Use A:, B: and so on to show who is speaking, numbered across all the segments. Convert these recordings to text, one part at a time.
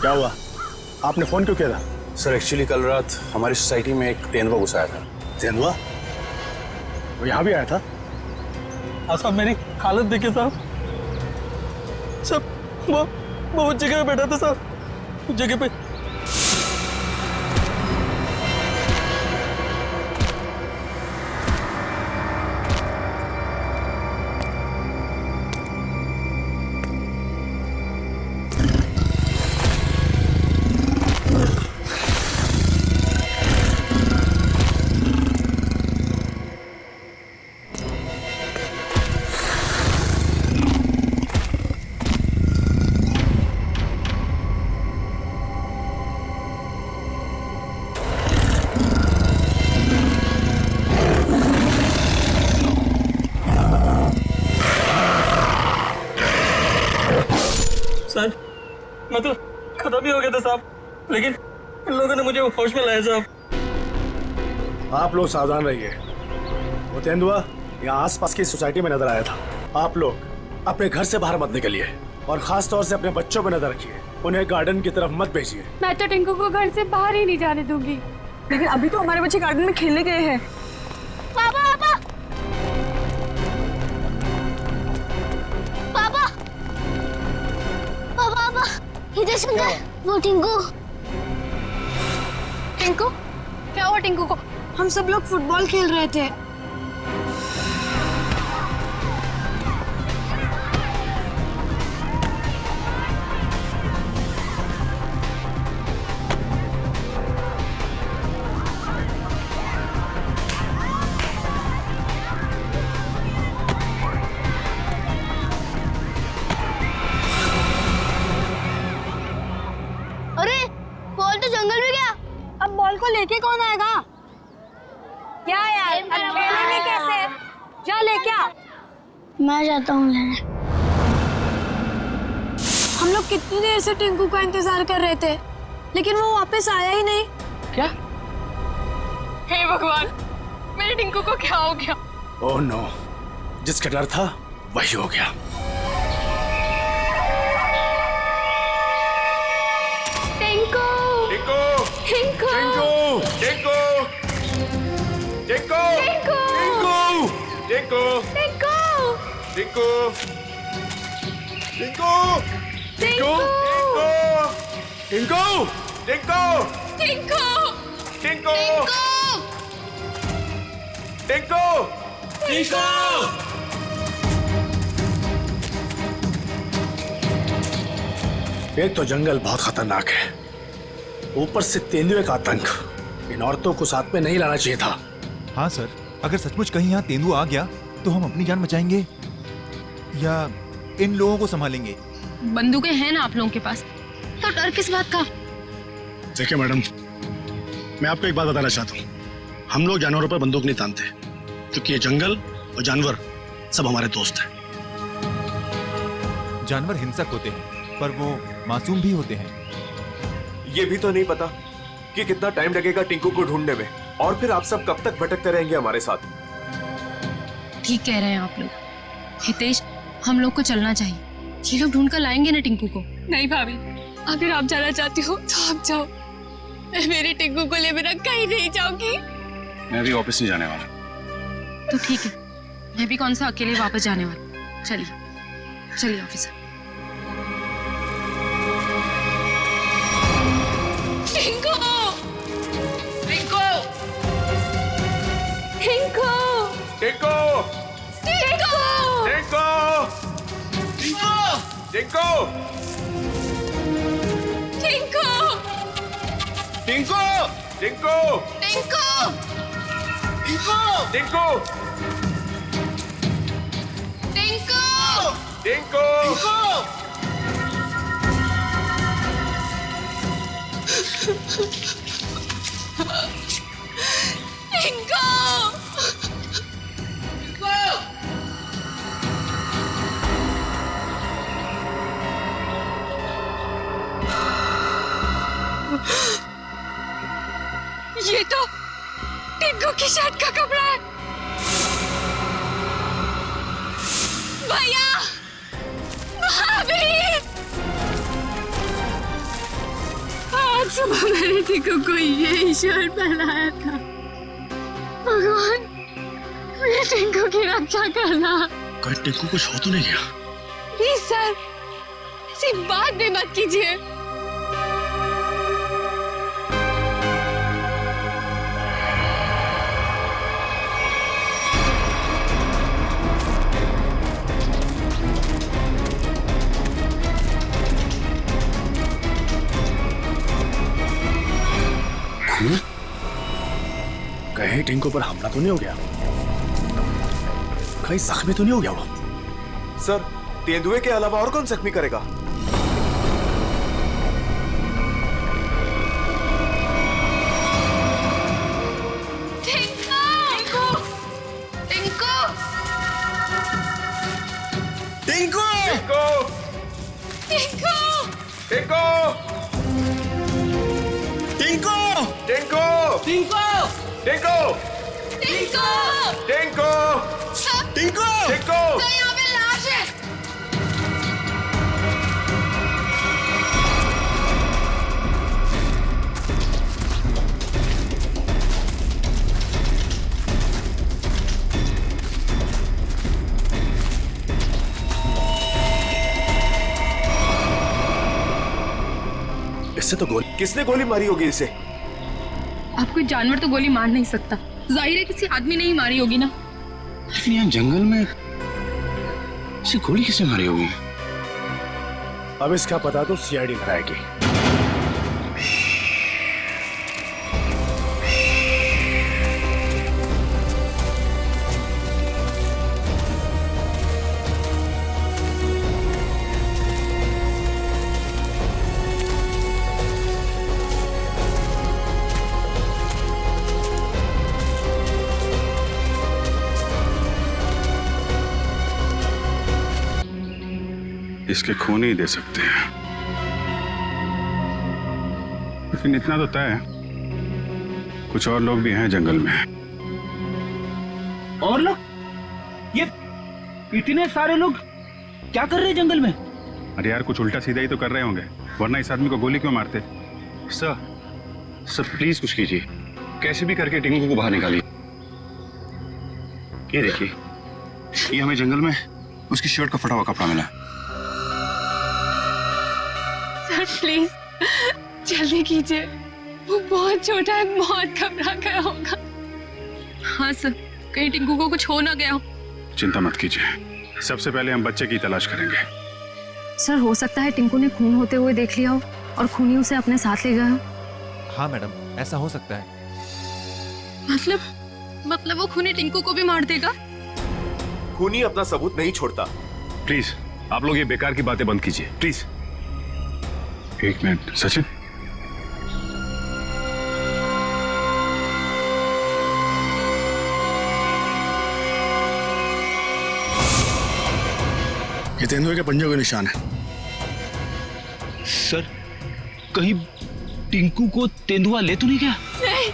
A: क्या हुआ? आपने फोन क्यों किया था?
B: सर एक्चुअली कल रात हमारी सोसाइटी में एक तेंदुआ घुस आया था।
A: तेंदुआ? वो यहाँ भी आया था?
C: हाँ साहब, मेरी हालत देखिए साहब। वो उस जगह पे बैठा था साहब, उस जगह पे। सर मैं तो खत्म ही हो गया था साहब, लेकिन इन लोगों ने मुझे होश में लाया साहब।
A: आप लोग सावधान रहिए। वो तेंदुआ यहाँ आसपास की सोसाइटी में नजर आया था। आप लोग अपने घर से बाहर मत निकलिए और खास तौर से अपने बच्चों पर नजर रखिए। उन्हें गार्डन की तरफ मत भेजिए।
D: मैं तो टिंकू को घर से बाहर ही नहीं जाने दूंगी।
E: लेकिन अभी तो हमारे बच्चे गार्डन में खेलने गए हैं।
D: पापा पापा पापा पापा पापा इधर सुन, वो टिंकू। टिंकू? क्या हुआ टिंकू को?
E: हम सब लोग फुटबॉल खेल रहे थे।
D: अरे बॉल तो जंगल में गया।
E: अब बॉल को लेके कौन आएगा? क्या यार, अब खेलेंगे कैसे? जा लेके आ।
D: मैं जाता हूँ लेने।
E: हम लोग कितनी देर से टिंकू का इंतजार कर रहे थे, लेकिन वो वापस आया ही नहीं।
C: क्या?
F: हे भगवान, मेरे टिंकू को क्या हो गया?
A: ओह नो, जिसका डर था वही हो गया।
D: टिंकू
B: टिंकू!
D: टिंकू
B: टिंकू! टिंकू! टिंकू!
D: टिंकू
B: टिंकू!
D: टिंकू
B: टिंकू! टिंकू! टिंकू! टिंकू! टिंकू!
F: टिंकू!
B: टिंकू! टिंकू!
A: एक तो जंगल बहुत खतरनाक है, ऊपर से तेंदुए का आतंक। इन औरतों को साथ में नहीं लाना चाहिए था।
G: हाँ सर, अगर सचमुच कहीं यहाँ तेंदुआ आ गया तो हम अपनी जान बचाएंगे या इन लोगों को संभालेंगे?
F: बंदूकें हैं ना आप लोगों के पास, तो डर किस बात का?
A: देखिए मैडम, मैं आपको एक बात बताना चाहता हूँ। हम लोग जानवरों पर बंदूक नहीं तानते, क्योंकि ये जंगल और जानवर सब हमारे दोस्त हैं।
G: जानवर हिंसक होते हैं, पर वो मासूम भी होते हैं।
H: ये भी तो नहीं पता कि कितना टाइम लगेगा टिंकू को ढूंढने में, और फिर आप सब कब तक भटकते रहेंगे हमारे साथ।
F: ठीक कह रहे हैं आप लोग। हितेश, हम लोग को चलना चाहिए। ये लोग ढूंढ कर लाएंगे ना टिंकू को। नहीं भाभी, अगर आप जाना चाहती हो तो आप जाओ। मैं मेरे टिंकू को ले बिना कहीं नहीं जाऊंगी।
B: मैं भी ऑफिस नहीं जाने वाला।
F: तो ठीक है, मैं भी कौन सा अकेले वापस जाने वाली। चलिए चलिए ऑफिस। टिंकू! टिंकू!
D: टिंकू
B: टिंकू!
F: टिंकू!
B: टिंकू! टिंकू!
F: टिंकू!
B: टिंकू! टिंकू!
F: टिंकू!
B: टिंकू!
F: टिंकू!
B: टिंकू!
F: ये तो टिंकू की शर्ट का कपड़ा है। भैया, भाभी, आज सुबह मैंने टिंकू को ये शर्ट पहनाया था। भगवान, मेरे टिंकू की रक्षा करना।
A: कहीं टिंकू कुछ हो तो नहीं गया?
F: प्लीज सर, ऐसी बात भी मत कीजिए।
A: कहीं टिंकू पर हमला तो नहीं हो गया? कहीं जख्मी तो नहीं हो गया वो?
H: सर, तेंदुए के अलावा और कौन जख्मी करेगा?
A: टिंकू!
H: टिंकू! टिंकू!
A: टिंकू!
H: टिंकू!
C: टिंकू!
H: टिंकू!
F: टिंकू!
H: टिंकू!
A: टिंकू!
H: टिंकू!
F: यहाँ पे लाश है।
A: इससे तो गोली
H: किसने गोली मारी होगी इसे?
F: अब कोई जानवर तो गोली मार नहीं सकता, जाहिर है किसी आदमी ने ही मारी होगी ना।
B: लेकिन यहाँ जंगल में इसे गोली किसने मारी होगी?
A: अब इसका पता तो सीआईडी कराएगी।
I: इसके खून ही दे सकते हैं, लेकिन इतना तो तय है कुछ और लोग भी हैं जंगल में।
C: और लोग? ये इतने सारे लोग क्या कर रहे हैं जंगल में?
I: अरे यार, कुछ उल्टा सीधा ही तो कर रहे होंगे, वरना इस आदमी को गोली क्यों मारते?
B: सर प्लीज कुछ कीजिए, कैसे भी करके टिंकू को बाहर निकालिए। ये देखिए, ये हमें जंगल में उसकी शर्ट का फटा हुआ कपड़ा मिला।
F: सर प्लीज जल्दी कीजिए, वो बहुत छोटा है, बहुत घबरा गया होगा। हाँ सर, कहीं टिंकू को कुछ हो ना गया हो।
I: चिंता मत कीजिए, सबसे पहले हम बच्चे की तलाश करेंगे।
E: सर हो सकता है टिंकू ने खून होते हुए देख लिया हो और खूनी उसे अपने साथ ले गया हो।
G: हाँ मैडम, ऐसा हो सकता है।
F: मतलब वो खूनी टिंकू को भी मार देगा?
H: खूनी अपना सबूत नहीं छोड़ता।
I: प्लीज आप लोग ये बेकार की बातें बंद कीजिए, प्लीज। एक मिनट सचिन,
A: ये तेंदुए के पंजों के निशान है।
C: सर, कहीं टिंकू को तेंदुआ ले तो नहीं गया?
F: नहीं,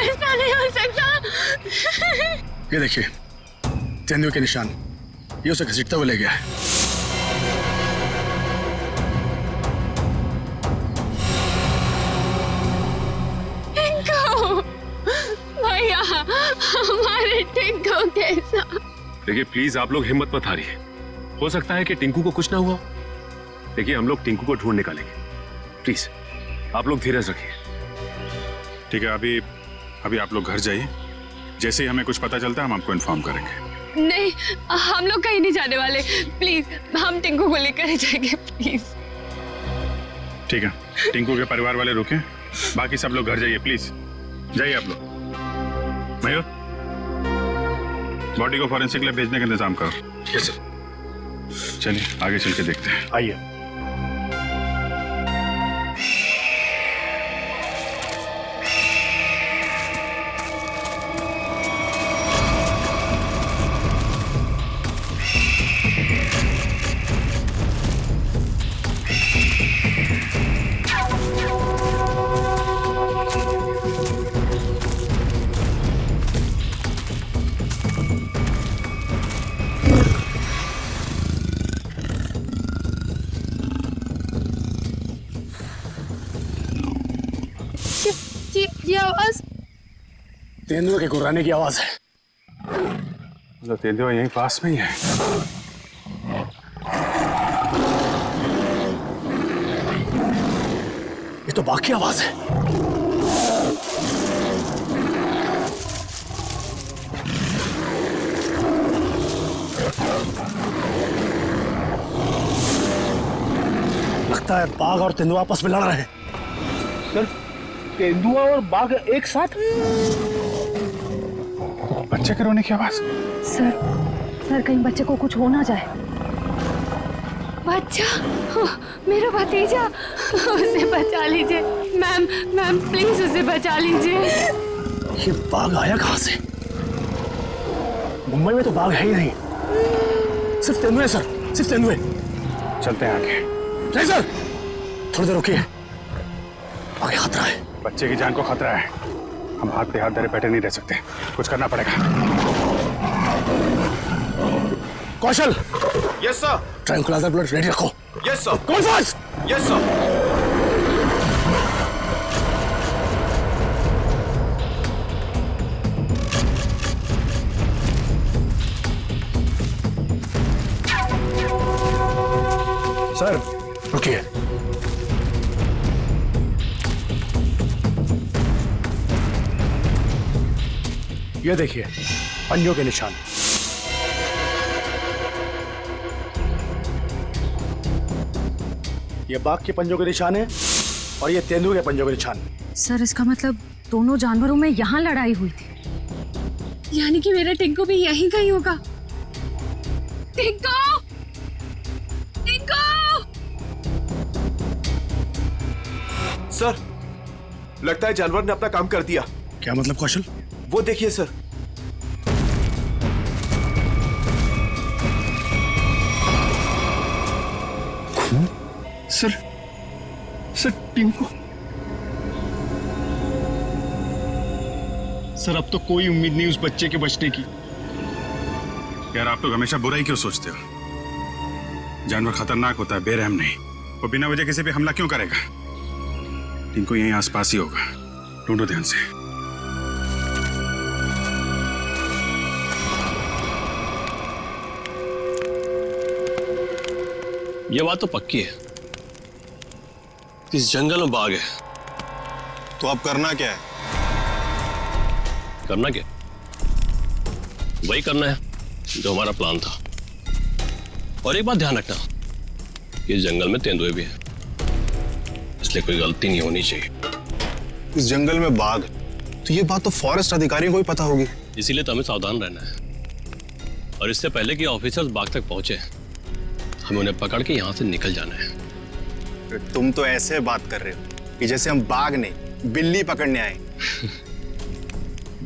F: ऐसा नहीं हो सकता।
A: ये देखिए, तेंदुए के निशान, ये उसे घसीटता हुआ ले गया है।
F: टिंकू, भैया, हमारे टिंकू के साथ।
I: देखिए प्लीज आप लोग हिम्मत मत हारिए, हो सकता है कि टिंकू को कुछ ना हुआ। देखिए हम लोग टिंकू को ढूंढ निकालेंगे, प्लीज आप लोग धीरज रखिए। ठीक है, अभी आप लोग घर जाइए, जैसे ही हमें कुछ पता चलता है हम आपको इन्फॉर्म करेंगे।
F: नहीं, हम लोग कहीं नहीं जाने वाले, प्लीज हम टिंकू को लेकर जाएंगे, प्लीज।
I: ठीक है, टिंकू के परिवार वाले रुके, बाकी सब लोग घर जाइए, प्लीज जाइए आप लोग। मयूर, बॉडी को फॉरेंसिक लैब भेजने का इंतजाम करो।
A: Yes sir.
I: चलिए आगे चल के देखते हैं।
A: आइए। तेंदुए के गुर्राने की आवाज है।
I: तो तेंदुआ यहीं पास में ही है।
A: ये तो बाघ की आवाज है। लगता है बाघ और तेंदुआ आपस में लड़ रहे हैं।
B: सर, तेंदुआ और बाघ एक साथ?
I: बच्चे के रोने की आवाज।
E: सर कहीं बच्चे को कुछ हो ना जाए।
D: बच्चा, मेरा भतीजा, उसे बचा लीजिए मैम प्लीज उसे बचा लीजिए।
A: ये बाघ आया कहां से? मुंबई में तो बाघ है ही नहीं, सिर्फ तेंदुए सर, सिर्फ तेंदुए।
I: चलते हैं आगे।
A: नहीं सर, थोड़ी देर रुकिए, आगे खतरा है।
I: बच्चे की जान को खतरा है। हम हाथ पे हाथ धरे बैठे नहीं रह सकते, कुछ करना पड़ेगा।
A: Kaushal,
H: yes sir.
A: Tranquilliser blood ready रखो।
H: Yes sir.
A: कौन फास्ट?
H: Yes sir.
A: सर रुकिए। ये देखिए पंजों के निशान। ये बाघ के पंजों के निशान है और ये तेंदुए के पंजों के निशान।
E: सर इसका मतलब दोनों जानवरों में यहाँ लड़ाई हुई थी।
F: यानी कि मेरा टिंकू भी यहीं कहीं होगा। टिंकू! टिंकू!
H: सर, लगता है जानवर ने अपना काम कर दिया।
A: क्या मतलब कौशल?
H: वो देखिए सर।
C: सर टिंकू। सर अब तो कोई उम्मीद नहीं उस बच्चे के बचने की।
I: यार आप लोग हमेशा बुरा ही क्यों सोचते हो? जानवर खतरनाक होता है, बेरहम नहीं। वो बिना वजह किसी पे हमला क्यों करेगा? टिंकू यहीं आसपास ही होगा, ढूंढो ध्यान से।
J: ये बात तो पक्की है, इस जंगल में बाघ है।
G: तो अब करना क्या है?
J: करना क्या? वही करना है जो हमारा प्लान था। और एक बात ध्यान रखना, इस जंगल में तेंदुए भी हैं, इसलिए कोई गलती नहीं होनी चाहिए।
G: इस जंगल में बाघ, तो ये बात तो फॉरेस्ट अधिकारियों को भी पता होगी।
J: इसीलिए तो हमें सावधान रहना है। और इससे पहले कि ऑफिसर्स बाघ तक पहुंचे, हमें उन्हें पकड़ के यहां से निकल जाना है।
G: तुम तो ऐसे बात कर रहे हो कि जैसे हम बाघ नहीं बिल्ली पकड़ने आए।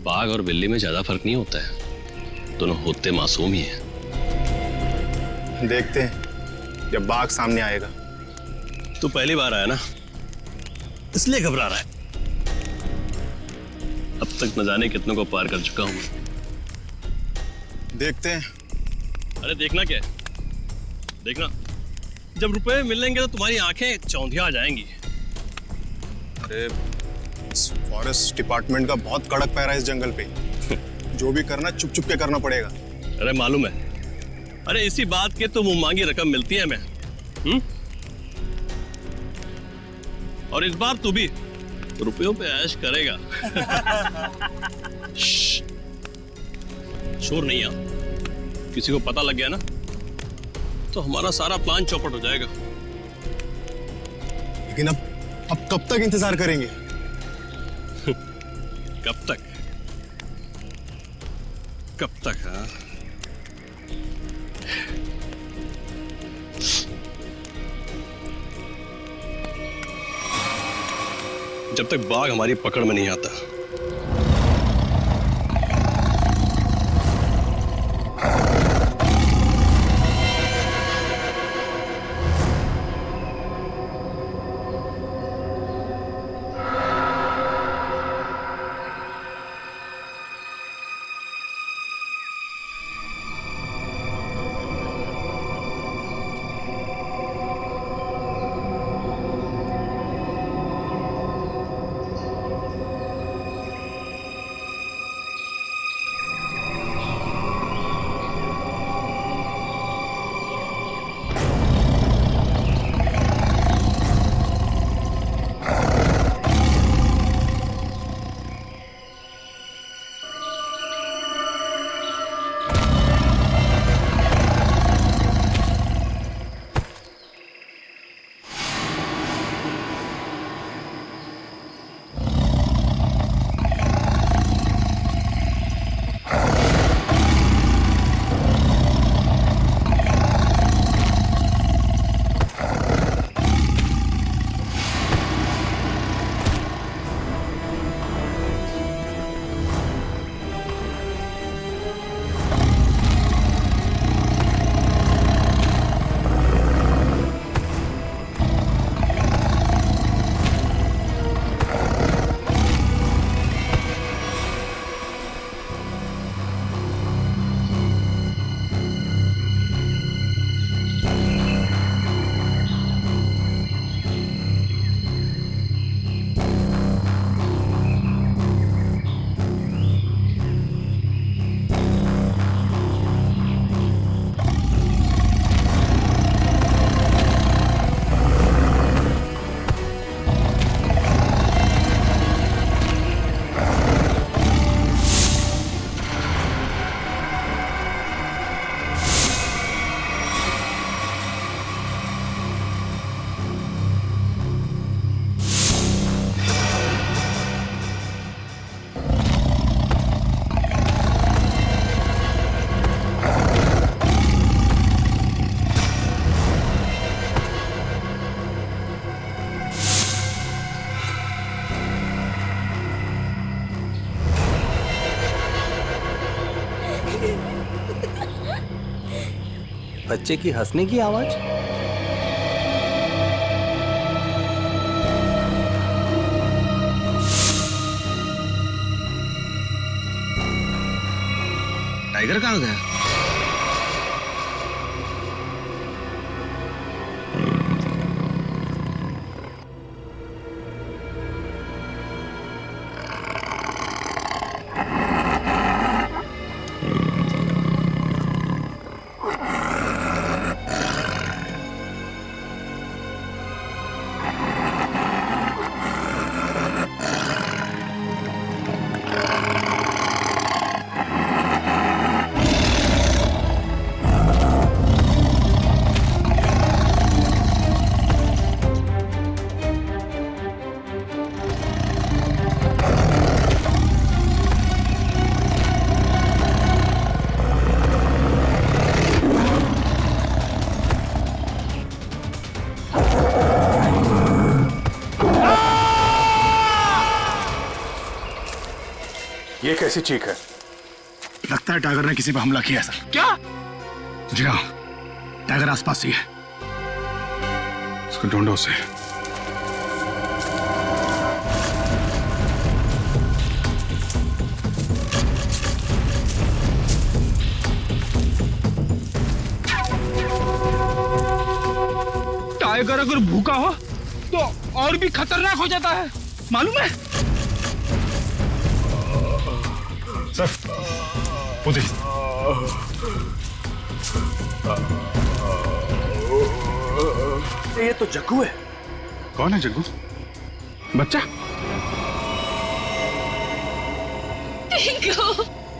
J: बाघ और बिल्ली में ज्यादा फर्क नहीं होता है, दोनों होते मासूम ही हैं।
G: देखते हैं जब बाघ सामने आएगा।
J: तू पहली बार आया ना, इसलिए घबरा रहा है। अब तक न जाने कितनों को पार कर चुका हूं।
G: देखते हैं।
J: अरे देखना क्या है, देखना जब रुपए मिलेंगे तो तुम्हारी आंखें चौंधिया आ जाएंगी।
G: अरे इस फॉरेस्ट डिपार्टमेंट का बहुत कड़क पैरा है इस जंगल पे। जो भी करना चुप चुप के करना पड़ेगा।
J: अरे मालूम है, अरे इसी बात के तो मुंह मांगी रकम मिलती है हमें। और इस बार तू भी रुपयों पे ऐश करेगा। शोर नहीं आ, किसी को पता लग गया ना तो हमारा सारा प्लान चौपट हो जाएगा।
G: लेकिन अब कब तक इंतजार करेंगे?
J: कब तक? कब तक? हाँ, जब तक बाघ हमारी पकड़ में नहीं आता।
K: बच्चे की हंसने की आवाज।
B: टाइगर कहाँ गया?
A: ये कैसी चीख है? लगता है टाइगर ने किसी पर हमला किया है सर।
B: क्या?
A: जी हाँ, टाइगर आसपास ही है। उसको ढूंढो उसे।
B: टाइगर अगर भूखा हो तो और भी खतरनाक हो जाता है, मालूम है?
A: सर, उधर। ये तो जग्गू है।
B: कौन है जग्गू? बच्चा?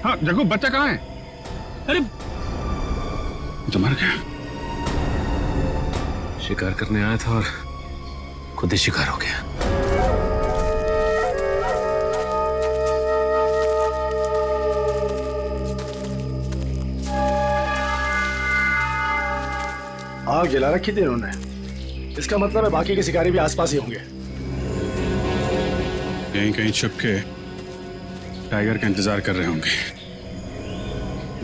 B: हाँ जग्गू, बच्चा कहाँ है? अरे तो मर गया।
I: शिकार करने आया था और खुद ही शिकार हो गया।
A: आग जला रखी थी इन्होंने। इसका मतलब है बाकी के शिकारी भी आसपास ही होंगे।
B: कहीं कहीं छुप के टाइगर का इंतजार कर रहे होंगे।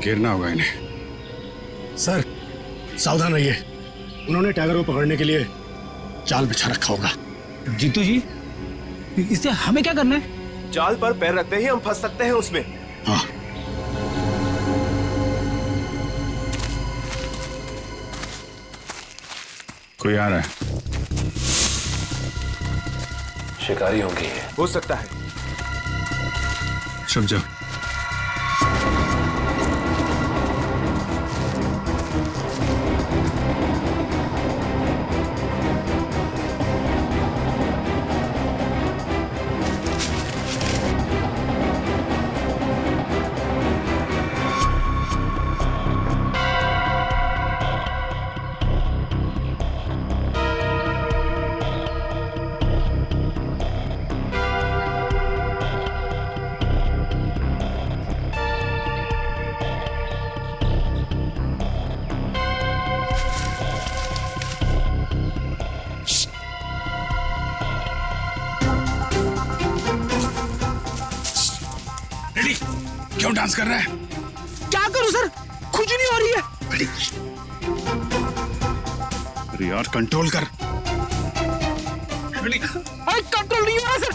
B: गिरना होगा इन्हें।
A: सर, सावधान रहिए। उन्होंने टाइगर को पकड़ने के लिए जाल बिछा रखा होगा।
K: जीतू जी, इससे हमें क्या करना है?
H: जाल पर पैर रखते ही हम फंस सकते हैं उसमें।
A: हाँ।
B: कोई आ रहा है।
I: शिकारी होंगे।
H: हो सकता है।
B: छुप जाओ। क्यों डांस कर रहा है? क्या करूं सर, खुजली हो रही है। अरे यार कंट्रोल कर। अरे कंट्रोल नहीं हो रहा सर।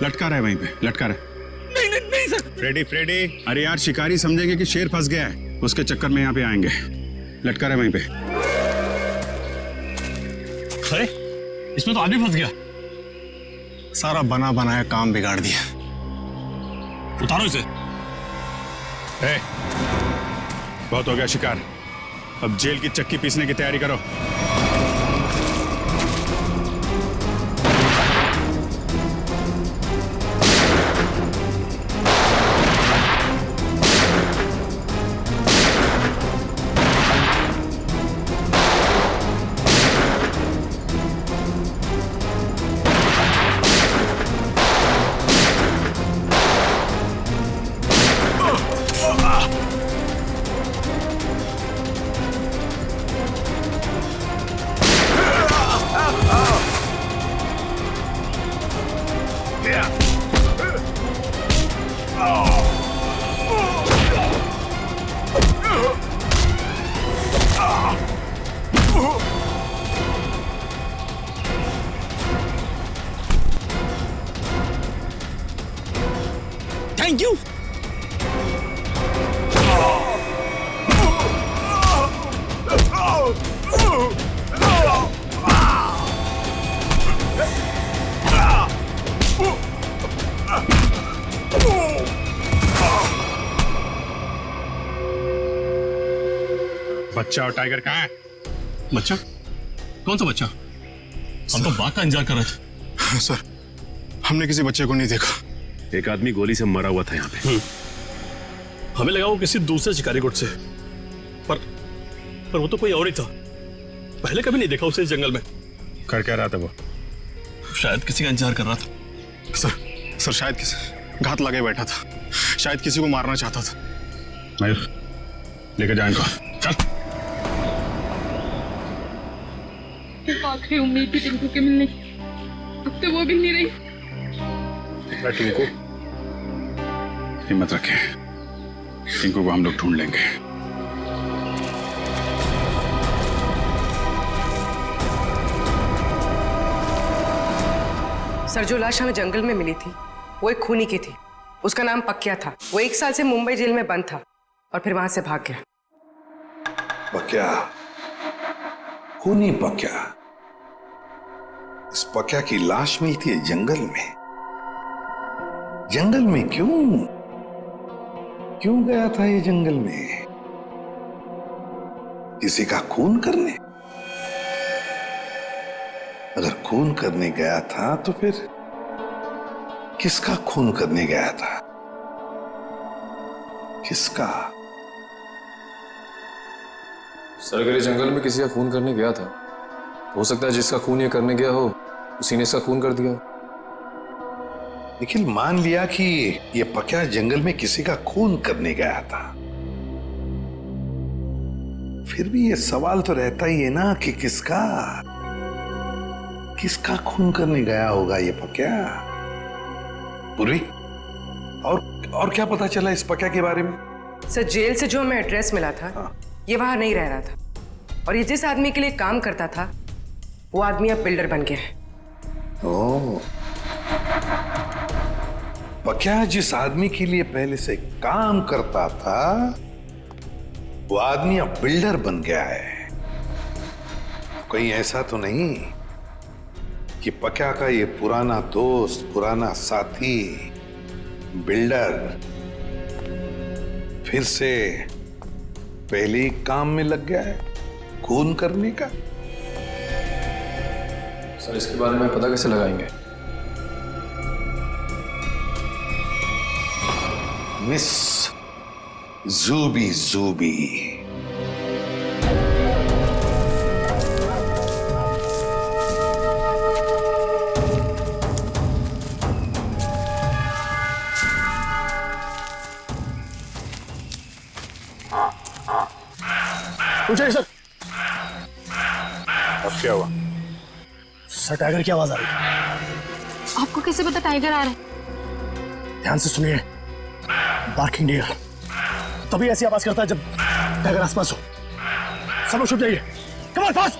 B: लटका रहा है वहीं पे, लटका रहा है। नहीं सर। फ्रेडी, अरे यार शिकारी समझेंगे कि शेर फंस गया है, उसके चक्कर में यहाँ पे आएंगे। लटका रहा है वहीं पे।
K: अरे इसमें तो आदमी फंस गया।
A: सारा बना बनाया काम बिगाड़ दिया।
K: उतारो इसे।
B: बहुत हो गया शिकार, अब जेल की चक्की पीसने की तैयारी करो।
K: Thank you.
B: बच्चा और टाइगर कहाँ है?
J: बच्चा? कौन सा बच्चा? हम तो बाघ का इंतजार कर रहे थे।
B: सर, हमने किसी बच्चे को नहीं देखा।
I: एक आदमी गोली से मरा हुआ था यहाँ पे।
J: हमें लगा वो किसी दूसरे शिकारी गुट से, पर वो तो कोई और ही था। पहले कभी नहीं देखा उसे इस जंगल में।
B: कर क्या रहा था वो?
J: शायद किसी का इंतजार कर रहा था।
B: सर शायद किसी घात लगे बैठा था, शायद किसी को मारना चाहता था। मयूर, लेकर जाए इनको। चल।
F: आखिरी उम्मीद थी टिंकू के मिलने की, अब तो वो भी नहीं रही।
B: टिंकू, हिम्मत रखे, टिंकू को हम लोग ढूंढ लेंगे।
L: सर, जो लाश हमें जंगल में मिली थी वो एक खूनी की थी। उसका नाम पक्या था। वो 1 साल से मुंबई जेल में बंद था और फिर वहां से भाग गया।
M: पक्या, खूनी पक्या। इस पक्या की लाश मिलती है जंगल में। जंगल में क्यों गया था ये जंगल में? किसी का खून करने? अगर खून करने गया था तो फिर किसका खून करने गया था? किसका?
H: सर, अगर ये जंगल में किसी का खून करने गया था, हो सकता है जिसका खून ये करने गया हो उसी ने इसका खून कर दिया।
M: निखिल, मान लिया कि ये पक्या जंगल में किसी का खून करने गया था, फिर भी ये सवाल तो रहता ही है ना कि किसका खून करने गया होगा ये पक्या? पूर्वी, और क्या पता चला इस पक्या के बारे में?
L: सर, जेल से जो हमें एड्रेस मिला था, ये वहां नहीं रह रहा था और ये जिस आदमी के लिए काम करता था वो आदमी अब बिल्डर बन गया है।
M: ओह, पक्या जिस आदमी के लिए पहले से काम करता था वो आदमी अब बिल्डर बन गया है। कहीं ऐसा तो नहीं कि पक्या का ये पुराना दोस्त, पुराना साथी बिल्डर फिर से पहले ही काम में लग गया है खून करने का?
H: सर, इसके बारे में पता कैसे लगाएंगे?
M: मिस जूबी।
A: पूछिए सर।
B: अब क्या हुआ?
A: सर, टाइगर की आवाज आ रही है।
F: आपको कैसे पता टाइगर आ रहा है?
A: ध्यान से सुनिए। बार्किंग डियर तभी ऐसी आवाज करता है जब टाइगर आसपास हो। सब लोग छुप जाइए। Come on, fast.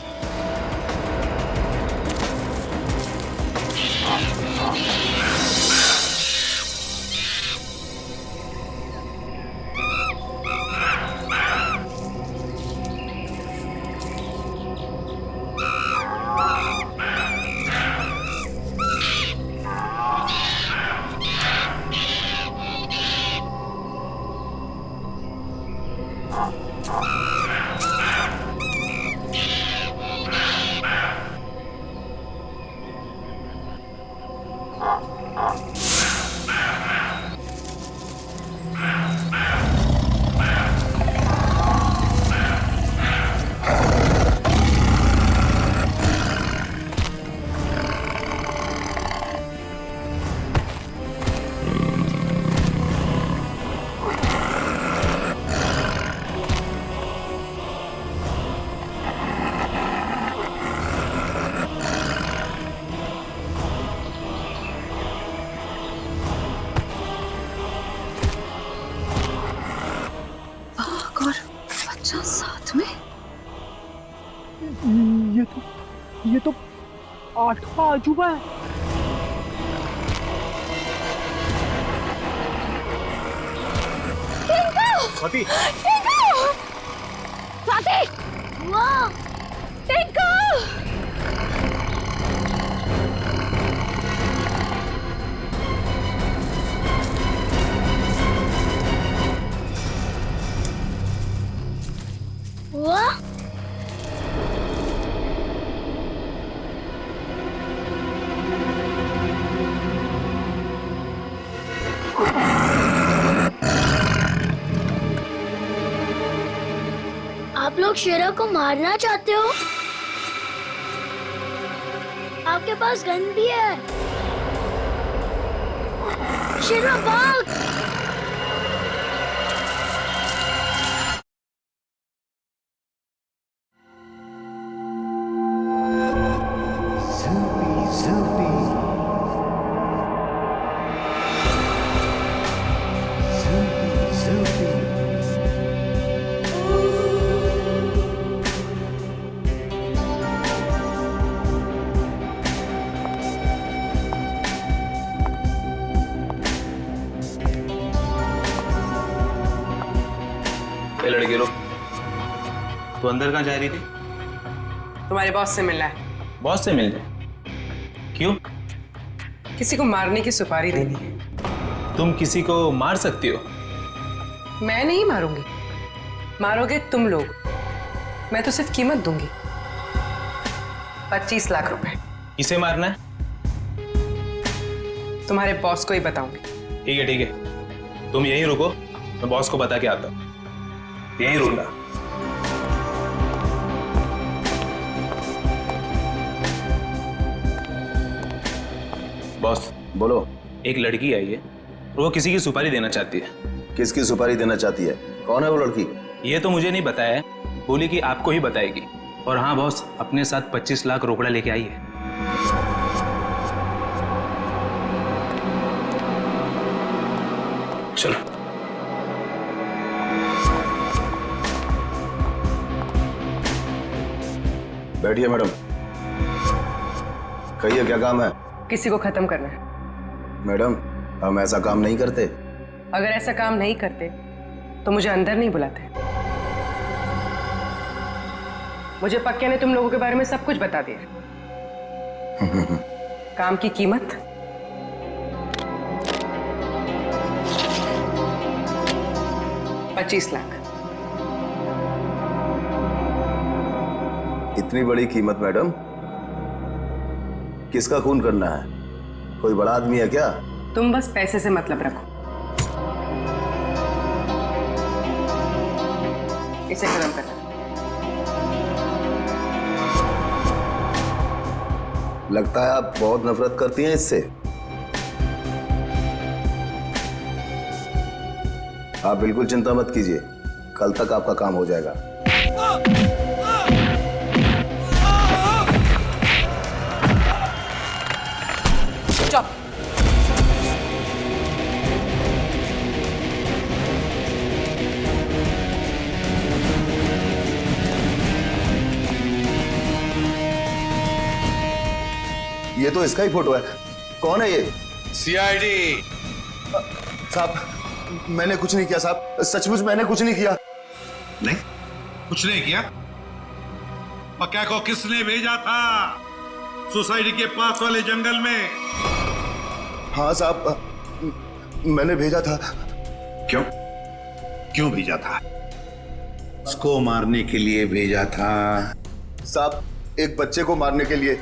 F: साथ में
C: ये तो 8वां अजूबा है।
A: स्वाति
E: स्वाति वाह टिंकू वाह
N: आप लोग शेरा को मारना चाहते हो? आपके पास गन भी है। शेरा भाग!
J: लड़के लोग
K: तो अंदर कहाँ जा रही थी?
L: तुम्हारे बॉस से मिलना है।
K: बॉस से मिलने? क्यों?
L: किसी को मारने की सुपारी देनी है।
K: तुम किसी को मार सकती हो?
L: मैं नहीं मारूंगी, मारोगे तुम लोग। मैं तो सिर्फ कीमत दूंगी, 25 लाख रुपए।
K: किसे मारना है?
L: तुम्हारे बॉस को ही बताऊंगी।
K: ठीक है ठीक है, तुम यहीं रुको, मैं बॉस को बता के आता हूँ। यहीं रुकना। बॉस
O: बोलो।
K: एक लड़की आई है, वो किसी की सुपारी देना चाहती है।
O: किसकी सुपारी देना चाहती है? कौन है वो लड़की?
K: ये तो मुझे नहीं बताया है, बोली कि आपको ही बताएगी। और हाँ बॉस, अपने साथ 25 लाख रोकड़ा लेके आई है। चलो
O: बैठिए मैडम। कहिए क्या काम है?
L: किसी को खत्म करना है।
O: मैडम हम ऐसा काम नहीं करते।
L: अगर ऐसा काम नहीं करते तो मुझे अंदर नहीं बुलाते। मुझे पक्के ने तुम लोगों के बारे में सब कुछ बता दिया। काम की कीमत 25 लाख।
O: इतनी बड़ी कीमत मैडम? किसका खून करना है? कोई बड़ा आदमी है क्या?
L: तुम बस पैसे से मतलब रखो। इसे खत्म करना।
O: लगता है आप बहुत नफरत करती हैं इससे। आप बिल्कुल चिंता मत कीजिए, कल तक आपका काम हो जाएगा।
L: चुप।
O: ये तो इसका ही फोटो है। कौन है ये?
M: सीआईडी
O: साहब, मैंने कुछ नहीं किया साहब, सचमुच मैंने कुछ नहीं किया।
M: नहीं कुछ नहीं किया? पक्का को किसने भेजा था सोसाइटी के पास वाले जंगल में?
O: हाँ साहब, मैंने भेजा था।
M: क्यों? क्यों भेजा था? उसको मारने के लिए भेजा था
O: साहब, एक बच्चे को मारने के लिए।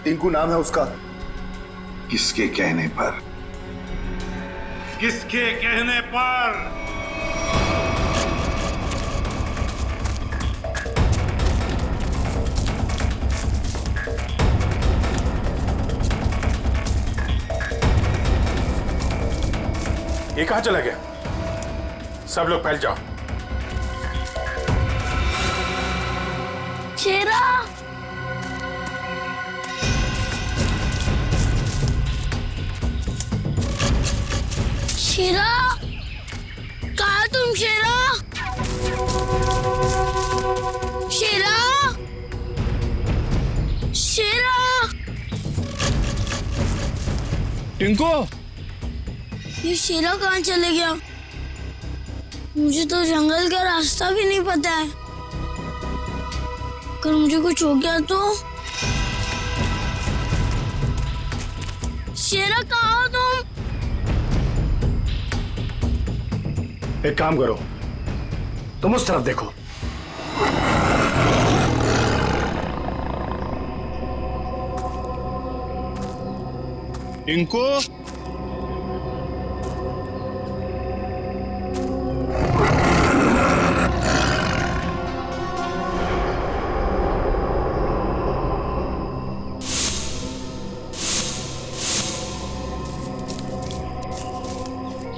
O: टिंकू नाम है उसका।
M: किसके कहने पर? किसके कहने पर?
A: ये कहां चला गया? सब लोग फैल जाओ।
N: शेरा! शेरा! कहाँ तुम शेरा? शेरा! शेरा!
K: टिंकू!
N: ये शेरा कहाँ चले गया? मुझे तो जंगल का रास्ता भी नहीं पता है। अगर मुझे कुछ हो गया तो? शेरा कहाँ हो तुम?
A: एक काम करो, तुम उस तरफ देखो।
B: टिंकू,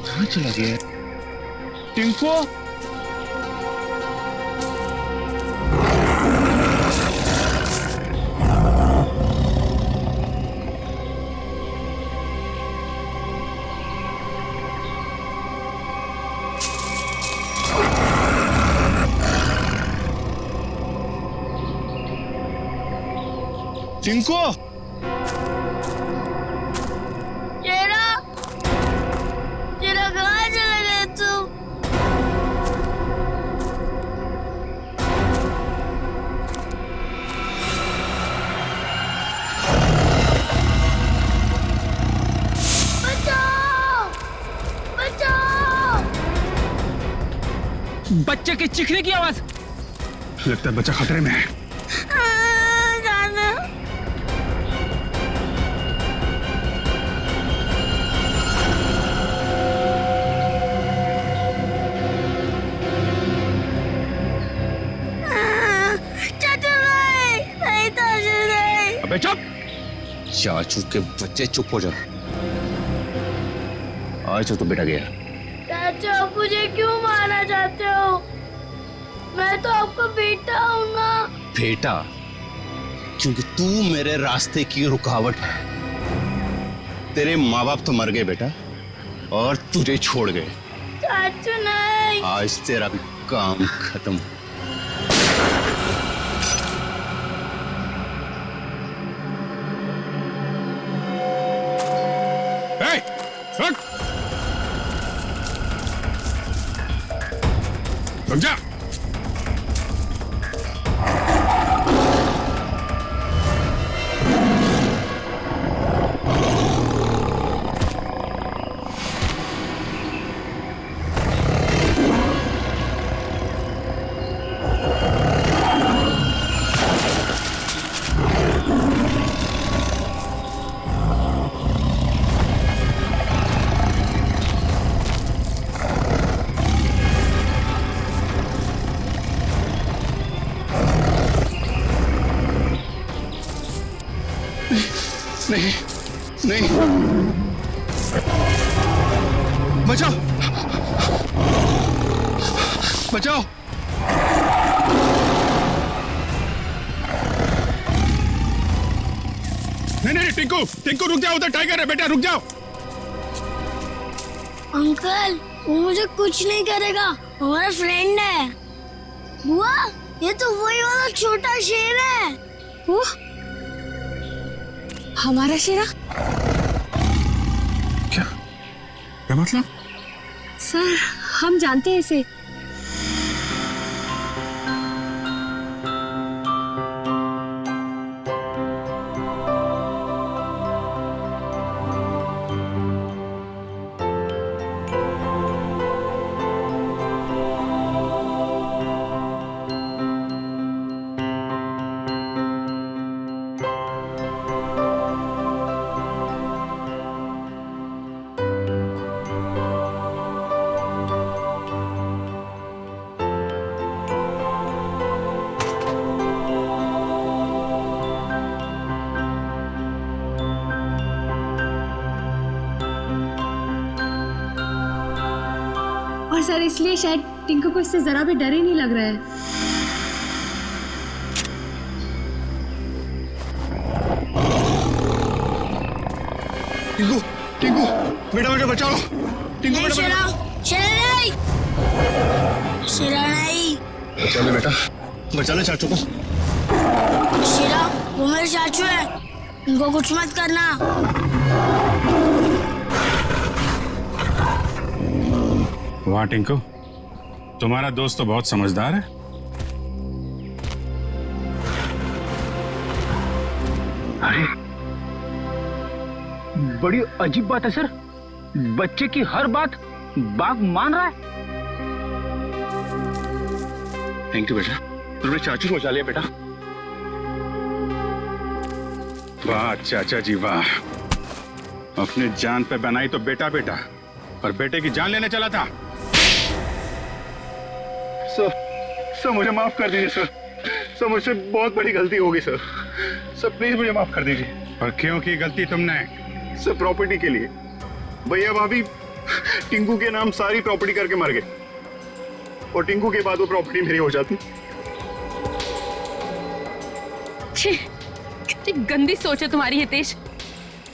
B: कहाँ चला गया टिंकू? टिंकू,
N: शेरा, शेरा कहाँ चले गए तुम? बचाओ! बचाओ!
K: बच्चे की चीखने की आवाज।
B: लगता है बच्चा खतरे में है।
N: जाना।
J: अबे चुप! चाचू के बच्चे, चुप हो जा। आज तो बेटा गया।
N: चाचा, आप मुझे क्यों मारना चाहते हो? मैं तो आपका बेटा हूँ ना।
J: बेटा? क्योंकि तू मेरे रास्ते की रुकावट है। तेरे माँ बाप तो मर गए बेटा, और तुझे छोड़ गए।
N: चाचू नहीं।
J: आज तेरा भी काम खत्म।
B: रुक जा। नहीं, नहीं, बचाओ, बचाओ। नहीं, टिंकू, टिंकू रुक जाओ, उधर टाइगर है बेटा, रुक जाओ।
N: अंकल, वो मुझे कुछ नहीं करेगा, हमारा फ्रेंड है। बुआ, ये तो वही वाला छोटा शेर है।
F: वो हमारा शेरा?
B: क्या मतलब?
F: सर, हम जानते हैं इसे। और सर, इसलिए शायद टिंकू को इससे जरा भी डर ही नहीं लग रहा है।
B: टिंकू, टिंकू, बेटा बेटा बचाओ। टिंकू बेटा,
N: शेरा, शेरा नहीं, शेरा नहीं।
J: बचा ले बेटा, बचा ले चाचू को।
N: शेरा, वो मेरे चाचू है, उनको कुछ मत करना।
B: वाह टिंकू, तुम्हारा दोस्त तो बहुत समझदार है।
K: अरे बड़ी अजीब बात है सर, बच्चे की हर बात बाघ मान रहा है।
B: थैंक यू बेटा, तुमने चाचू को बचा लिया बेटा। वाह चाचा जी वाह, अपने जान पे बनाई तो बेटा बेटा, और बेटे की जान लेने चला था।
I: सर मुझे माफ कर दीजिए सर मुझसे बहुत बड़ी गलती हो गई सर प्लीज मुझे माफ कर दीजिए।
B: और क्यों की गलती तुमने?
I: सर प्रॉपर्टी के लिए, भैया भाभी टिंकू के नाम सारी प्रॉपर्टी करके मर गए, और टिंकू के बाद वो प्रॉपर्टी मेरी हो जाती।
F: छी, कितनी गंदी सोच है तुम्हारी हितेश।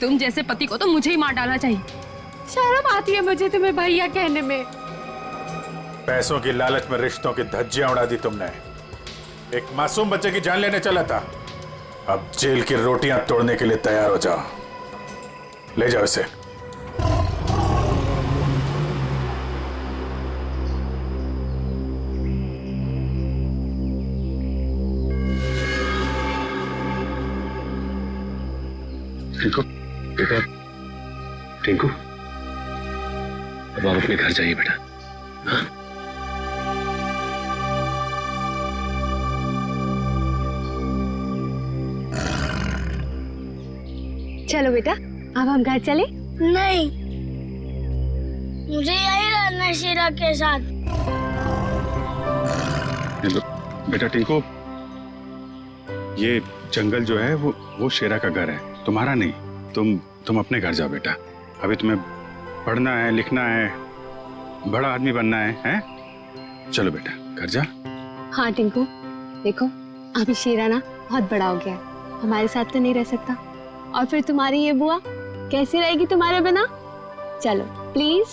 F: तुम जैसे पति को तो मुझे ही मार डालना चाहिए।
D: शर्म आती है मुझे तुम्हें भैया कहने में।
M: पैसों की लालच में रिश्तों की धज्जियां उड़ा दी तुमने। एक मासूम बच्चे की जान लेने चला था, अब जेल की रोटियां तोड़ने के लिए तैयार हो जाओ। ले जाओ इसे।
I: टिंकू बेटा, टिंकू अब आप अपने घर जाइए बेटा। हाँ?
D: चलो बेटा, अब हम घर चले।
N: नहीं, मुझे यही रहना है शीला के साथ।
B: बेटा टिंकू, ये जंगल जो है वो शेरा का घर है, तुम्हारा नहीं। तुम अपने घर जाओ बेटा। अभी तुम्हें पढ़ना है, लिखना है, बड़ा आदमी बनना है, हैं? चलो बेटा घर जा।
D: हाँ टिंकू, देखो अभी शेरा ना बहुत बड़ा हो गया है, हमारे साथ तो नहीं रह सकता, और फिर तुम्हारी ये बुआ कैसी रहेगी तुम्हारे बिना। चलो प्लीज।